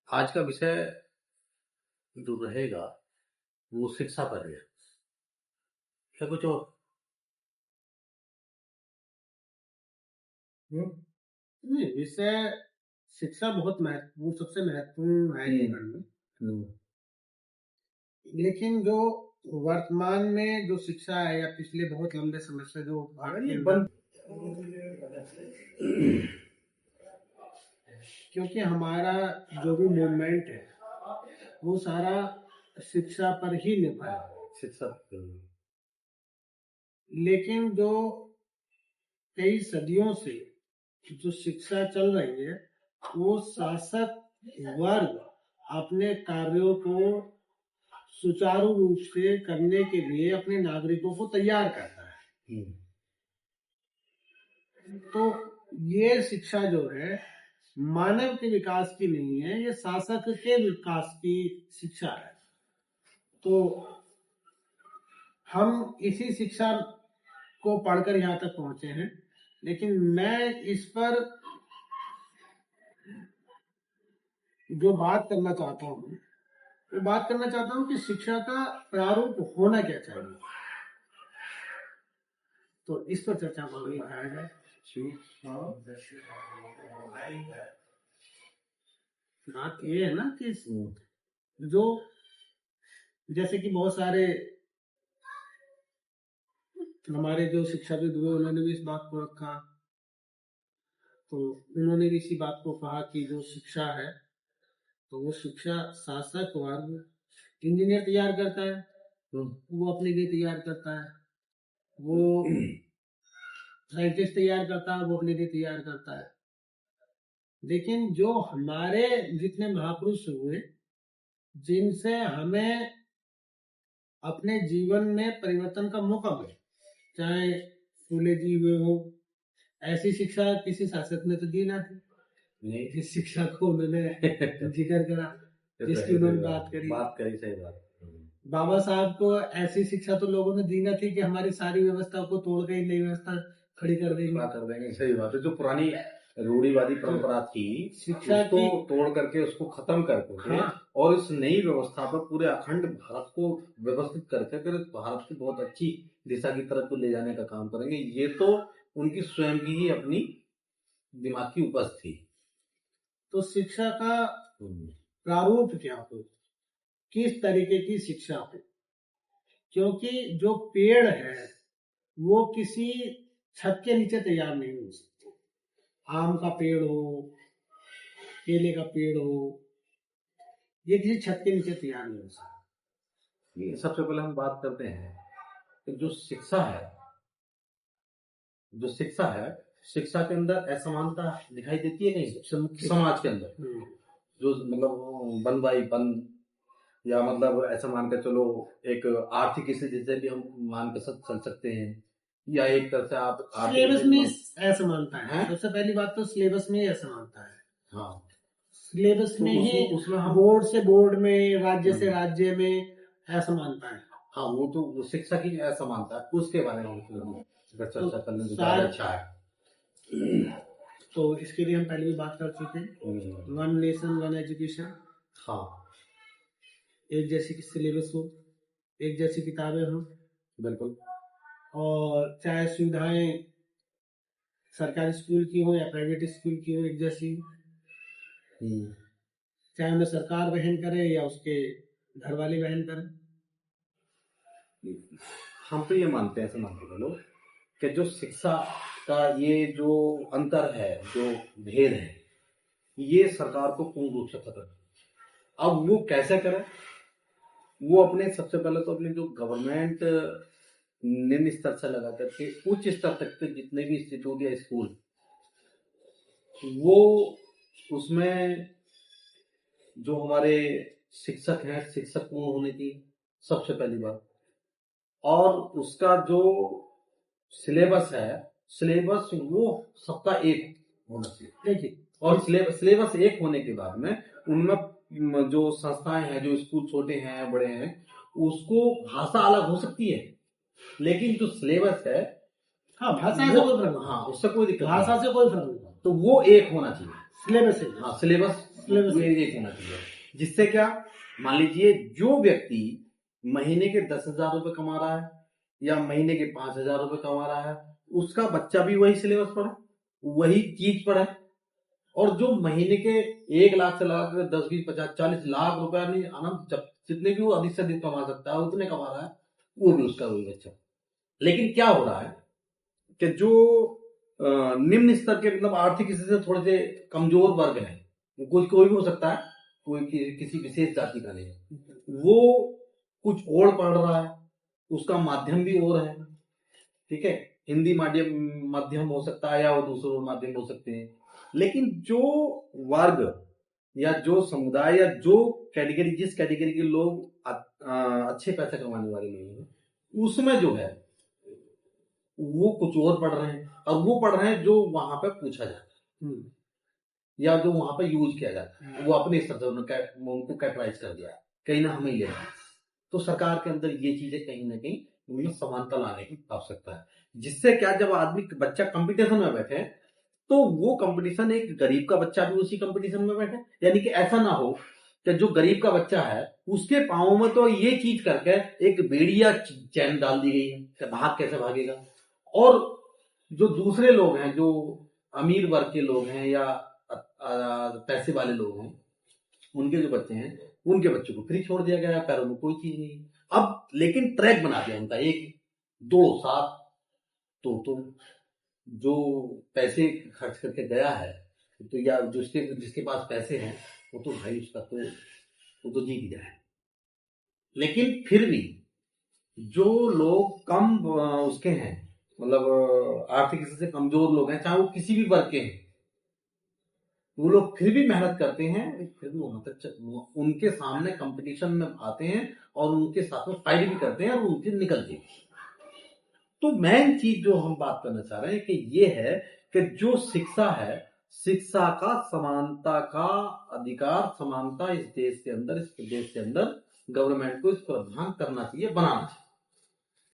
आज का विषय जो रहेगा वो शिक्षा पर है या कुछ और? नहीं, विषय शिक्षा बहुत महत्वपूर्ण, सबसे महत्वपूर्ण है जीवन में। लेकिन जो वर्तमान में जो शिक्षा है या पिछले बहुत लंबे समय से जो क्योंकि हमारा जो भी मूवमेंट है वो सारा शिक्षा पर ही निर्भर है। शिक्षा लेकिन जो कई सदियों से जो शिक्षा चल रही है वो शासक वर्ग अपने कार्यों को सुचारू रूप से करने के लिए अपने नागरिकों को तैयार करता है। तो ये शिक्षा जो है मानव के विकास की नहीं है, ये शासक के विकास की शिक्षा है। तो हम इसी शिक्षा को पढ़कर यहाँ तक पहुंचे हैं, लेकिन मैं इस पर जो बात करना चाहता हूँ वो बात करना चाहता हूँ कि शिक्षा का प्रारूप होना क्या चाहिए। तो इस पर चर्चा को बढ़ाया जाए। बात ये है ना कि जो जैसे कि बहुत सारे हमारे जो शिक्षाविद हुए उन्होंने भी इस बात को रखा, तो उन्होंने भी इसी बात को कहा कि जो शिक्षा है तो वो शिक्षा शासक वर्ग इंजीनियर तैयार करता है, वो अपने लिए तैयार करता है, वो साइंटिस्ट तैयार करता है, वो अपने लिए तैयार करता है। लेकिन जो हमारे जितने महापुरुष हुए जिनसे हमें अपने जीवन में परिवर्तन का मौका मिले, चाहे फूले जी हुए हो, ऐसी शिक्षा किसी शासक ने तो दी ना थी जिस शिक्षा को उन्होंने जिक्र करा, जिसकी उन्होंने बात करी। सही बात। बाबा साहब को ऐसी शिक्षा तो लोगों ने दी ना थी कि हमारी सारी व्यवस्था को तोड़ के नई व्यवस्था खड़ी कर देंगे। सही बात है। जो पुरानी रूढ़िवादी परंपरा थी शिक्षा को तोड़ करके उसको खत्म करके और इस नई व्यवस्था पर पूरे अखंड भारत को व्यवस्थित करके अगर भारत की बहुत अच्छी दिशा की तरफ ले जाने का काम करेंगे, ये तो उनकी स्वयं की ही अपनी दिमाग की उपज थी। तो शिक्षा का प्रारूप क्या हो, किस तरीके की शिक्षा हो, क्योंकि जो पेड़ है वो किसी छत के नीचे तैयार नहीं हो सकते। आम का पेड़ हो, केले का पेड़ हो, ये किसी छत के नीचे तैयार नहीं हो सकता। सबसे पहले हम बात करते हैं कि जो शिक्षा है, शिक्षा के अंदर असमानता दिखाई देती है नहीं समाज के अंदर। जो मतलब वन बाई वन या मतलब ऐसा मान कर चलो एक आर्थिक स्थिति से भी हम मान कर चल सकते हैं, या एक तरह से आप सिलेबस में असमानता है। सबसे पहली बात तो सिलेबस में असमानता है। हाँ, सिलेबस में ही उसमें हम बोर्ड से बोर्ड में, राज्य से राज्य में असमानता है। हाँ, वो तो शिक्षा की असमानता है, उसके बारे में चर्चा करने की अच्छा है। तो इसके लिए हम पहले भी बात कर चुके हैं। One nation one education. हाँ, एक जैसी सिलेबस हो, एक जैसी किताबें हो, बिल्कुल, और चाहे सुविधाएं सरकारी स्कूल की हो या प्राइवेट स्कूल की हो एक जैसी, चाहे उन्हें सरकार वहन करे या उसके घर वाले वहन करें। हम तो ये मानते हैं, ऐसे मानते लोग कि जो शिक्षा का ये जो अंतर है, जो भेद है, ये सरकार को पूर्ण रूप से खत्म। अब वो कैसे करे? वो अपने सबसे पहले तो अपने जो गवर्नमेंट निम्न स्तर से लगा करके उच्च स्तर तक के जितने भी इंस्टीट्यूट या स्कूल, वो उसमें जो हमारे शिक्षक हैं, शिक्षक पूर्ण होने की सबसे पहली बात, और उसका जो सिलेबस है, सिलेबस वो सबका एक होना चाहिए। देखिए, और सिलेबस एक होने के बाद में उनमें जो संस्थाएं हैं, जो स्कूल छोटे हैं बड़े हैं, उसको भाषा अलग हो सकती है, लेकिन जो सिलेबस है, हाँ, भाषा से कोई फर्क नहीं, हाँ, उससे कोई दिक्कत, भाषा से कोई फर्क नहीं, तो वो एक होना चाहिए। सिलेबस है, हाँ, सिलेबस सिलेबस एक होना चाहिए, जिससे क्या, मान लीजिए जो व्यक्ति महीने के 10,000 रुपए कमा रहा है या महीने के 5,000 रुपए कमा रहा है, उसका बच्चा भी वही सिलेबस पढ़े, वही चीज पढ़े। और जो महीने के 1 लाख से लगा 10, 20, 50, 40 लाख रुपया नहीं, अनंत जितने भी वो अधिक से अधिक कमा सकता है उतने कमा रहा है, वो भी उसका वही बच्चा। लेकिन क्या हो रहा है कि जो निम्न स्तर के, मतलब आर्थिक स्थिति से थोड़े से कमजोर वर्ग है, कोई भी हो सकता है, कोई किसी विशेष जाति का नहीं है, वो कुछ और पढ़ रहा है, उसका माध्यम भी और है, ठीक है, हिंदी माध्यम हो सकता है या वो दूसरे माध्यम हो सकते हैं। लेकिन जो वर्ग या जो समुदाय या जो कैटेगरी, जिस कैटेगरी के लोग अच्छे पैसे कमाने वाले लोग हैं, उसमें जो है वो कुछ और पढ़ रहे हैं, और वो पढ़ रहे हैं जो वहां पे पूछा जाता है या जो वहां पे यूज किया जाता है, वो अपने स्तर से उनको कैटेगराइज कर दिया, कहीं ना हमें लेना। तो सरकार के अंदर ये चीजें कहीं ना कहीं उनमें समानता लाने की आवश्यकता है, जिससे क्या, जब आदमी बच्चा कंपटीशन में बैठे तो वो कंपटीशन, एक गरीब का बच्चा भी उसी कंपटीशन में बैठे, यानी कि ऐसा ना हो कि जो गरीब का बच्चा है उसके पाँव में तो ये चीज करके एक बेड़िया चैन डाल दी गई है कि भाग कैसे भागेगा, और जो दूसरे लोग हैं, जो अमीर वर्ग के लोग हैं या पैसे वाले लोग हैं, उनके जो बच्चे हैं, उनके बच्चों को फ्री छोड़ दिया गया, पैरों में कोई चीज नहीं। अब लेकिन ट्रैक बना दिया उनका, एक दो साथ, तो जो पैसे खर्च करके गया है, तो या जिसके पास पैसे हैं, वो तो भाई उसका तो वो तो जीत गया है। लेकिन फिर भी जो लोग कम उसके हैं, मतलब आर्थिक स्थिति से कमजोर लोग हैं, चाहे वो किसी भी वर्ग के हैं, वो लोग फिर भी मेहनत करते हैं, फिर भी वहां तक उनके सामने कंपटीशन में आते हैं और उनके साथ में फाइट भी करते हैं और उनकी निकलती है। तो मेन चीज जो हम बात करना चाह रहे हैं कि ये है कि जो शिक्षा है, शिक्षा का समानता का अधिकार, समानता इस देश के अंदर, इस प्रदेश के अंदर गवर्नमेंट को इस प्रावधान करना चाहिए, बनाना चाहिए।